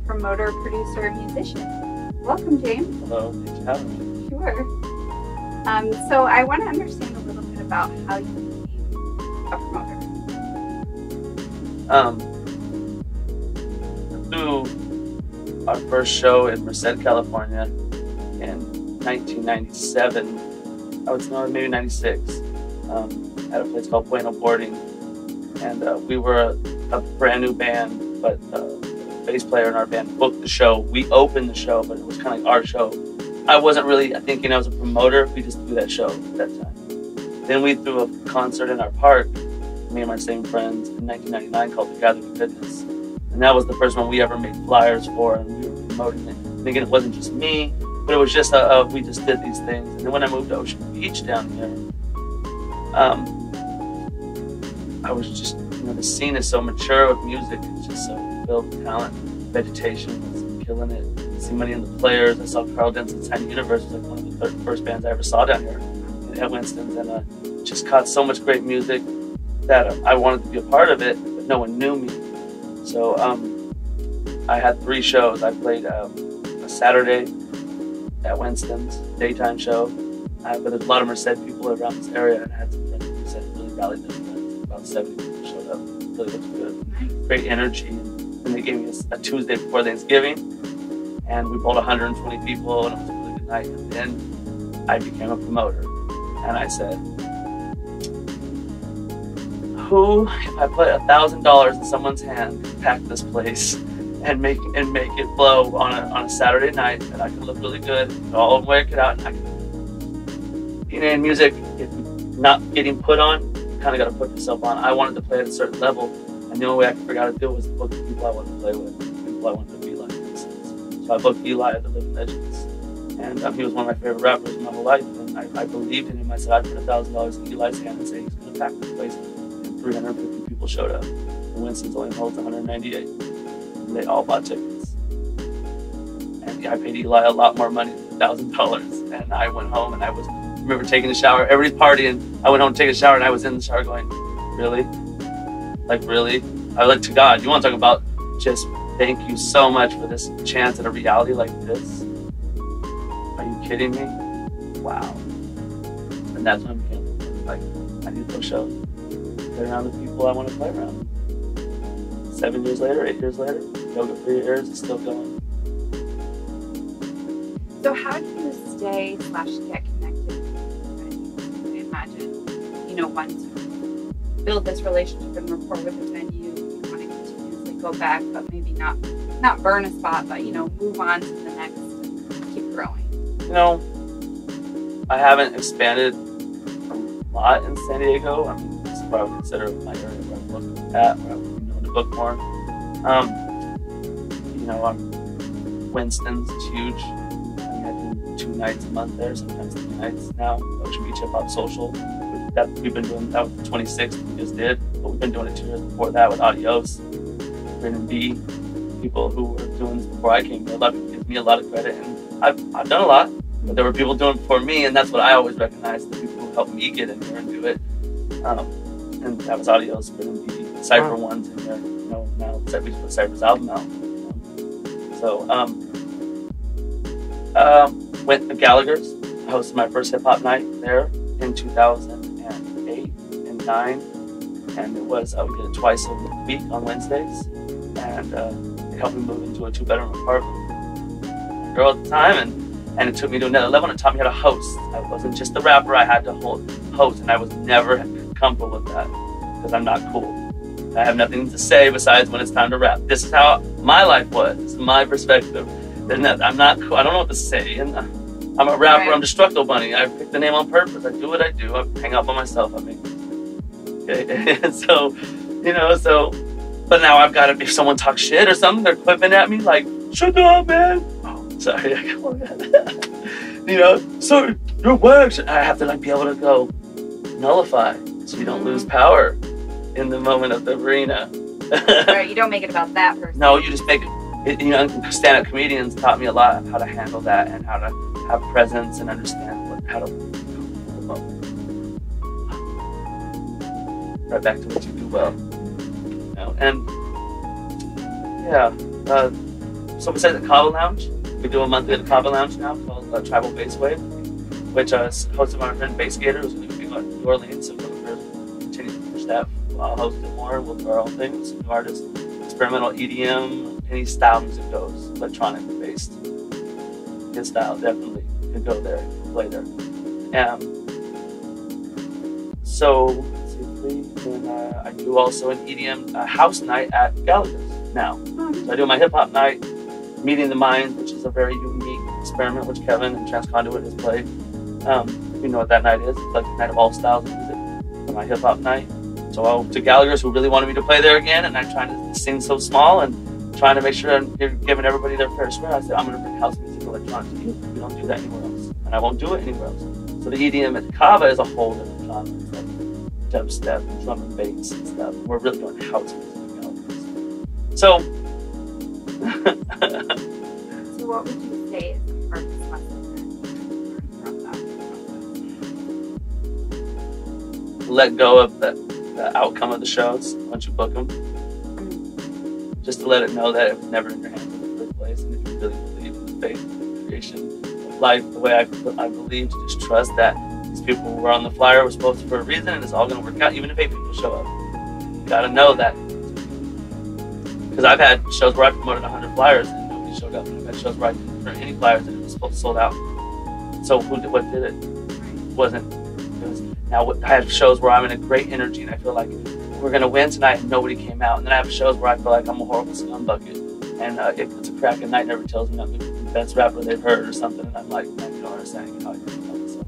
promoter, producer, musician. Welcome, James. Hello, thanks for having me. Sure. So I want to understand a little bit about how you became a promoter. Through our first show in Merced, California in 1997, I would know maybe 96, at a place called Bueno Boarding. And we were a brand new band, but the bass player in our band booked the show. We opened the show, but it was kind of like our show. I wasn't really thinking I was a promoter. We just threw that show at that time. Then we threw a concert in our park, me and my same friends, in 1999 called The Gathering Goodness. And that was the first one we ever made flyers for, and we were promoting it. And again, it wasn't just me, but it was just we just did these things. And then when I moved to Ocean Beach down here, I was just, the scene is so mature with music. It's just so filled with talent. Vegetation was killing it. See many of the players. I saw Carl Denson's Tiny Universe was like one of the first bands I ever saw down here at Winston's, and just caught so much great music that I wanted to be a part of it, but no one knew me. So I had 3 shows. I played a Saturday at Winston's, daytime show. But there's a lot of Merced people around this area, and I had some friends who said really rallied their friends. About 70 people showed up. Really looked good. Great energy. And they gave me a Tuesday before Thanksgiving, and we bowled 120 people, and it was a really good night. And then I became a promoter, and I said, who, if I put $1,000 in someone's hand, to pack this place and make it flow on a Saturday night, and I can look really good, all work it out, and I can, in music, if you're not getting put on, you kind of got to put yourself on. I wanted to play at a certain level, and the only way I could figure out how to do it was to book the people I wanted to play with, the people I wanted to be like. So I booked Eli at the Living Legends, and he was one of my favorite rappers in my whole life, and I believed in him. I said I'd put $1,000 in Eli's hand and say he's going to pack this place. 350 people showed up. And Winston's only holds 198. And they all bought tickets. And I paid Eli a lot more money than $1,000. And I went home and I remember taking a shower. Everybody's partying. I went home to take a shower and I was in the shower going, really? Like, really? I looked to God. You want to talk about just thank you so much for this chance at a reality like this? Are you kidding me? Wow. And that's when I became like, I need those shows. Around the people I want to play around. 7 years later, 8 years later, yoga for years, it's still going. So how do you stay / get connected? I imagine, once you build this relationship and rapport with the venue, you want to continuously go back, but maybe not burn a spot, but move on to the next and keep growing. I haven't expanded a lot in San Diego. I mean, what I would consider my area where I look at, where I would be known to book more. Winston's is huge. I mean, I do 2 nights a month there, sometimes 3 nights now. Ocean Beach Hip Hop Social. We've been doing that with the 26th we just did, but we've been doing it 2 years before that with Adios, Brandon B, people who were doing this before I came here. A lot of people give me a lot of credit, and I've done a lot, but there were people doing it before me, and that's what I always recognize, the people who helped me get in here and do it. And that was Adios, Brandon B, Cypher ones in there, now we just put Cypher's album out. So, went to Gallagher's. I hosted my first hip hop night there in 2008 and 9, and it was we did it twice a week on Wednesdays, and it helped me move into a 2-bedroom apartment. My girl at the time, and it took me to another level, and it taught me how to host. I wasn't just the rapper; I had to host, and I was never comfortable with that because I'm not cool. I have nothing to say besides when it's time to rap. This is how my life was. This is my perspective. I'm not cool. I don't know what to say. And I'm a rapper. Right. I'm Destructo Bunny. I picked the name on purpose. I do what I do. I hang out by myself. I make okay. And so, but now I've got to, if someone talks shit or something, they're clipping at me like, shut up, man. Oh, sorry. So your works. I have to be able to go nullify so you don't lose power in the moment of the arena. Right, you don't make it about that person. No, you just make it. Stand-up comedians taught me a lot how to handle that and how to have presence and understand how to right back to what you do well. And yeah, so besides the Cava Lounge, we do a monthly at the Cava Lounge now called Tribal Bass Wave, which is hosted by my friend Bass Gator, who's going to be going to New Orleans. So we're continue to push that. I'll host it more. We'll do our own things, new artists, experimental EDM, any style music goes, electronic based. His style definitely could go there, play there. So let's see, then I do also an EDM house night at Gallagher's now. So I do my hip hop night, Meeting the Minds, which is a very unique experiment which Kevin and Transconduit has played. You know what that night is? It's like the night of all styles of music. For my hip hop night. So I went to Gallagher's, who really wanted me to play there again, and I'm trying to sing so small and trying to make sure I'm giving everybody their fair share. I said, I'm going to bring house music and electronic to you. We don't do that anywhere else, and I won't do it anywhere else. So the EDM at Cava is a whole different genre. It's like dubstep, and drum and bass and stuff. We're really doing house music at Gallagher's. So, so what would you say is the hardest lesson that you learned from that process? Let go of the outcome of the shows once you book them. Just to let it know that it was never in your hands in the first place. And if you really believe in the faith and the creation of life, the way I believe, to just trust that these people who were on the flyer were supposed to for a reason, and it's all going to work out, even if 8 people show up. You got to know that. Because I've had shows where I promoted 100 flyers and nobody showed up. And I've had shows where I didn't print any flyers and it was sold out. So what did it? It wasn't. Now I have shows where I'm in a great energy and I feel like we're going to win tonight and nobody came out. And then I have shows where I feel like I'm a horrible scumbucket. And if it's a cracking night, never tells me I'm the best rapper they've heard or something. And I'm like, man, you don't understand how I feel about myself.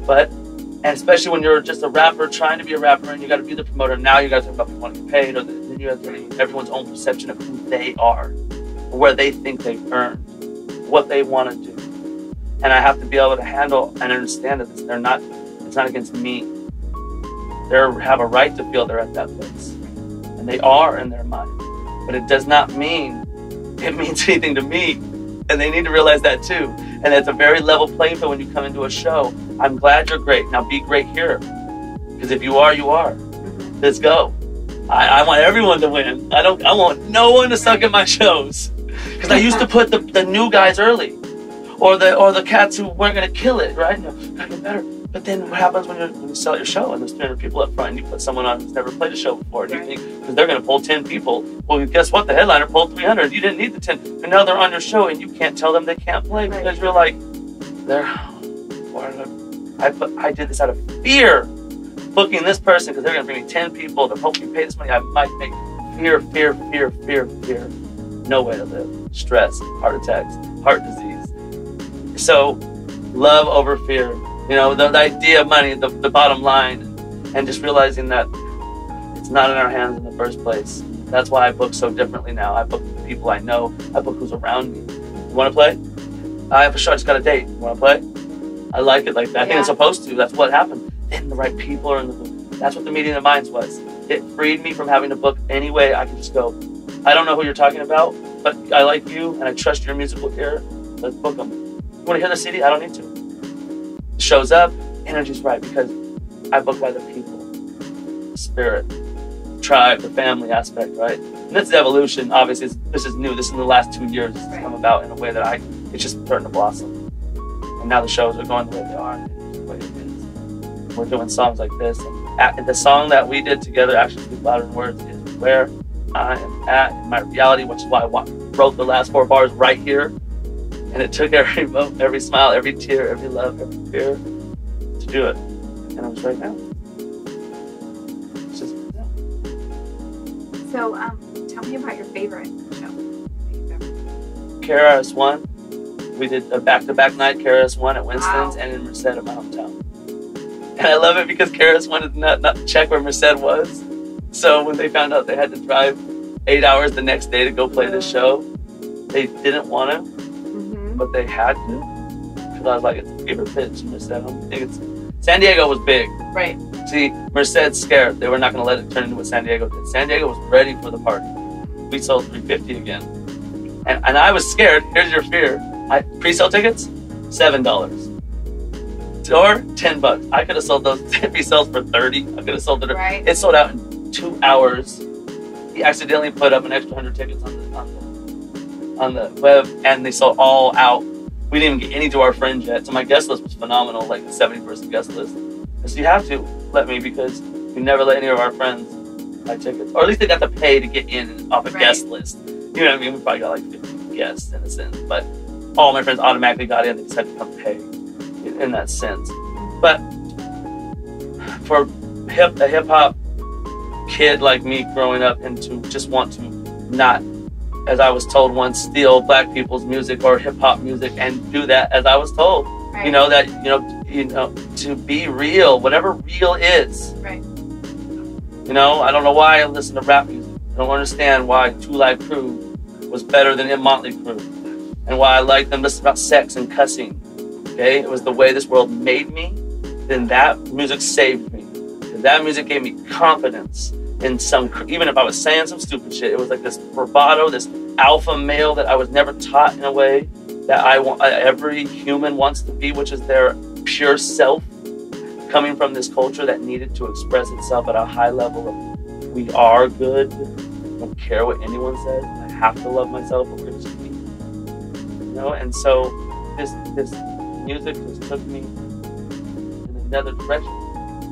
But, and especially when you're just a rapper trying to be a rapper and you got to be the promoter, now you got to talk about people wanting to get paid, or then you have to everyone's own perception of who they are, or where they think they've earned, what they want to do. And I have to be able to handle and understand that it's not against me. They have a right to feel they're at that place. And they are in their mind. But it does not mean it means anything to me. And they need to realize that too. And it's a very level playing field when you come into a show. I'm glad you're great. Now be great here. Because if you are, you are. Let's go. I want everyone to win. I want no one to suck at my shows. Because I used to put the new guys early. Or the cats who weren't going to kill it, right? No, gotta get better. But then what happens when you sell your show and there's 300 people up front and you put someone on who's never played a show before? Do you think, because they're going to pull 10 people, well, guess what? The headliner pulled 300. You didn't need the 10. And now they're on your show and you can't tell them they can't play because you're like, I did this out of fear. Booking this person because they're going to bring me 10 people. They're hoping pay this money. I might make fear. No way to live. Stress, heart attacks, heart disease. So love over fear. You know, the idea of money, the bottom line, and just realizing that it's not in our hands in the first place. That's why I book so differently now. I book the people I know. I book who's around me. You want to play? I have a show. I just got a date. You want to play? I like it like that. I think it's supposed to. That's what happened. Then the right people are in the book. That's what the Meeting of the Minds was. It freed me from having to book any way. I can just go, I don't know who you're talking about, but I like you and I trust your musical ear. Let's book them. You want to hear the CD? I don't need to. Shows up, energy's right, because I book by the people, the spirit, the tribe, the family aspect, right? And this is evolution. Obviously, this is new. This is in the last 2 years. It's come about in a way that it's just starting to blossom. And now the shows are going the way they are, and it's the way it is. We're doing songs like this. And the song that we did together, Actions Speak Louder Than Words, is where I am at in my reality, which is why I wrote the last 4 bars right here. And it took every smile, every tear, every love, every fear to do it. And it was right now. It's just right now. So, tell me about your favorite show that you've ever done. KRS-One. We did a back-to-back night, KRS-One at Winston's and in Merced at my hometown. And I love it because KRS-One is not check where Merced was. So when they found out they had to drive 8 hours the next day to go play this show, they didn't want to. But they had to, because I was like, it's a fever pitch. Merced, I think it's San Diego was big. Right. See, Merced's scared. They were not going to let it turn into what San Diego did. San Diego was ready for the party. We sold 350 again, and I was scared. Here's your fear. Pre-sale tickets, $7, or $10. I could have sold those pre-sales for 30. I could have sold it. Right. It sold out in 2 hours. He accidentally put up an extra 100 tickets on the web, and they sold all out. We didn't even get any to our friends yet, so my guest list was phenomenal, like a 70-person guest list. And so you have to let me, because we never let any of our friends buy tickets, or at least they got to pay to get in off a guest list. You know what I mean? We probably got like 50 guests in a sense, but all my friends automatically got in. They just had to come pay in that sense. But for a hip hop kid like me growing up, and to just want to not, as I was told once, steal black people's music or hip hop music, and do that as I was told. Right. You know that to be real, whatever real is. Right. You know, I don't know why I listen to rap music. I don't understand why Two Live Crew was better than Motley Crue, and why I like them listening about sex and cussing. Okay, it was the way this world made me. Then that music saved me. That music gave me confidence in even if I was saying some stupid shit, it was like this bravado, this alpha male that I was never taught in a way that every human wants to be, which is their pure self, coming from this culture that needed to express itself at a high level of, we are good, I don't care what anyone says, I have to love myself, or we're just me. You know, and so this music just took me in another direction.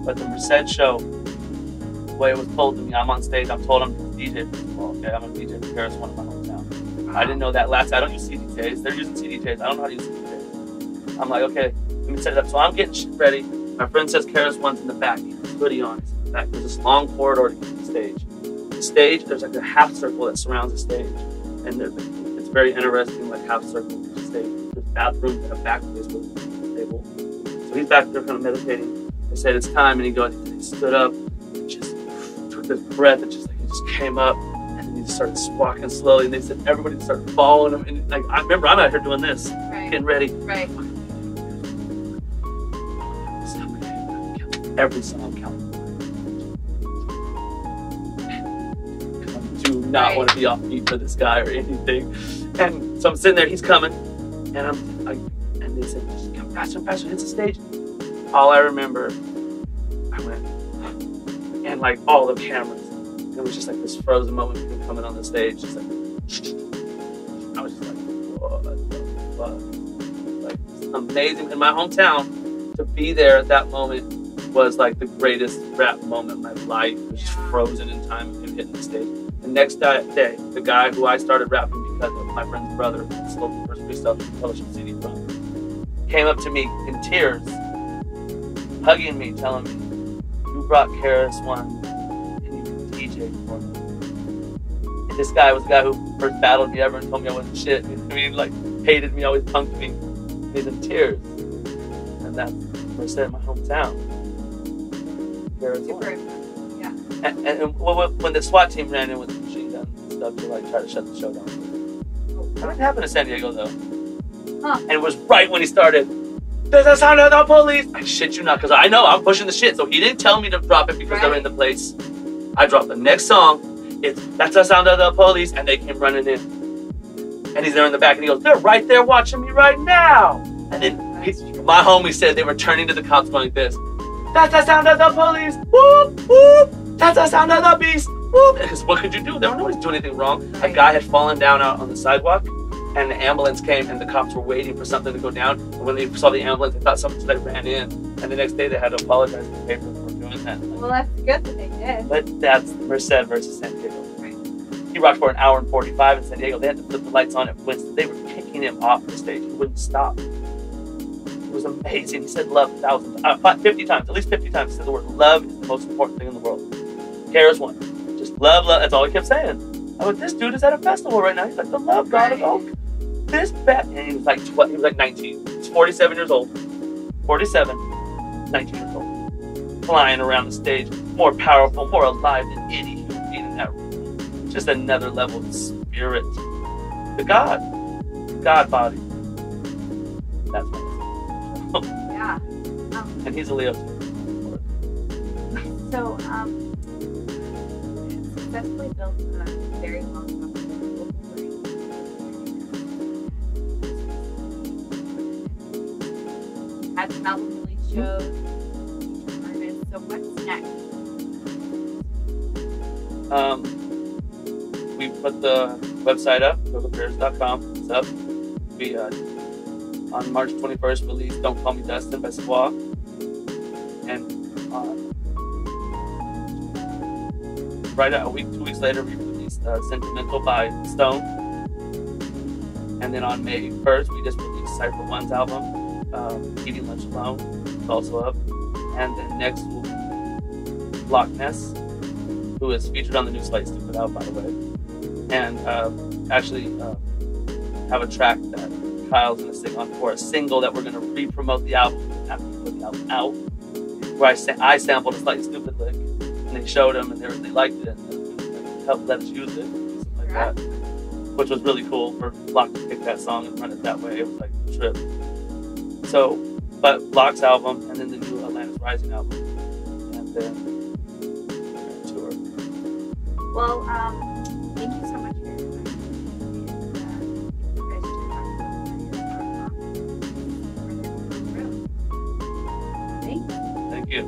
But the Merced show, the way it was told to me, I'm on stage, I'm told I'm DJ first of all, okay? I'm a DJ for Paris, one of my hometown. I didn't know that last, I don't use CDJs, they're using CDJs, I don't know how to use CDJs. I'm like, okay, let me set it up. So I'm getting shit ready. My friend says Karis One's in the back, he has his hoodie on, he's in the back. There's this long corridor to get to the stage. The stage, there's like a half circle that surrounds the stage. And it's very interesting, like half circle to the stage. There's bathrooms and a back place with a table. So he's back there kind of meditating. They said it's time, and he stood up, and just took this breath, and just like he just came up, and then he just started walking slowly. And they said everybody started following him, and like I remember I'm out here doing this, getting ready. Right. Every song counts. I do not want to be off beat for this guy or anything. And so I'm sitting there, he's coming, and and they said, just come faster and faster, hits the stage. All I remember, I went, and like all the cameras, it was just like this frozen moment of him coming on the stage, just like, I was just like, what the fuck? Like, it's amazing. In my hometown, to be there at that moment was like the greatest rap moment of my life. It was just frozen in time of him hitting the stage. The next day, the guy who I started rapping because of, my friend's brother, stole the first freestyle fellowship CD from, came up to me in tears, hugging me, telling me, you brought Karis One and you DJ for me. And this guy was the guy who first battled me ever and told me I wasn't shit. I mean, like, hated me, always punked me. He's in tears. And that's what I said in my hometown. Karis One. Yeah. And when the SWAT team ran in with the machine guns and stuff to like try to shut the show down. That didn't happen in San Diego though. Huh. And it was right when he started, there's the sound of the police. I shit you not, because I know I'm pushing the shit. So he didn't tell me to drop it because they're in the place. I dropped the next song. That's the sound of the police, and they came running in. And he's there in the back, and he goes, they're right there watching me right now. And then my homie said they were turning to the cops going like this. That's the sound of the police. Whoop, whoop. That's the sound of the beast. Whoop. Because what could you do? There was nobody doing anything wrong. A guy had fallen down out on the sidewalk. And the ambulance came, and the cops were waiting for something to go down. And when they saw the ambulance, they thought something, so they ran in. And the next day, they had to apologize to the paper for doing that. Well, that's good that they did. But that's Merced versus San Diego. Right. He rocked for an hour and 45 in San Diego. They had to flip the lights on at Winston. They were kicking him off the stage. He wouldn't stop. It was amazing. He said love 50 times, at least 50 times. He said the word love is the most important thing in the world. Karis One. Just love, love. That's all he kept saying. I went, this dude is at a festival right now. He's like the love god of oak. This bat, and he was like 12, he was like 19. He's 47 years old. 47, 19 years old. Flying around the stage, more powerful, more alive than any human being in that room. Just another level of spirit. The God body. That's what yeah. And he's a Leo too. So, successfully built a very long had some album release shows, featured artists. So what's next? We put the website up, gogopairs.com. It's up. We on March 21st released "Don't Call Me Dustin" by Squaw, and right a week, 2 weeks later, we released "Sentimental" by Stone, and then on May 1st, we just released Cypher One's album, "Eating Lunch Alone." It's also up, and then next will be Loch Ness, who is featured on the new Slight Stupid out, by the way, and actually have a track that Kyle's gonna sing on for a single that we're gonna re-promote the album after we put the album out, where I sampled a Slightly Stupid lick, and they showed them, and they liked it, and they helped let us use it, something like that, which was really cool for Locke to pick that song and run it that way. It was like a trip. So, but Locke's album, and then the new Atlantis Rising album, and then tour. Well, thank you so much for your time. And you guys should talk about Thank you.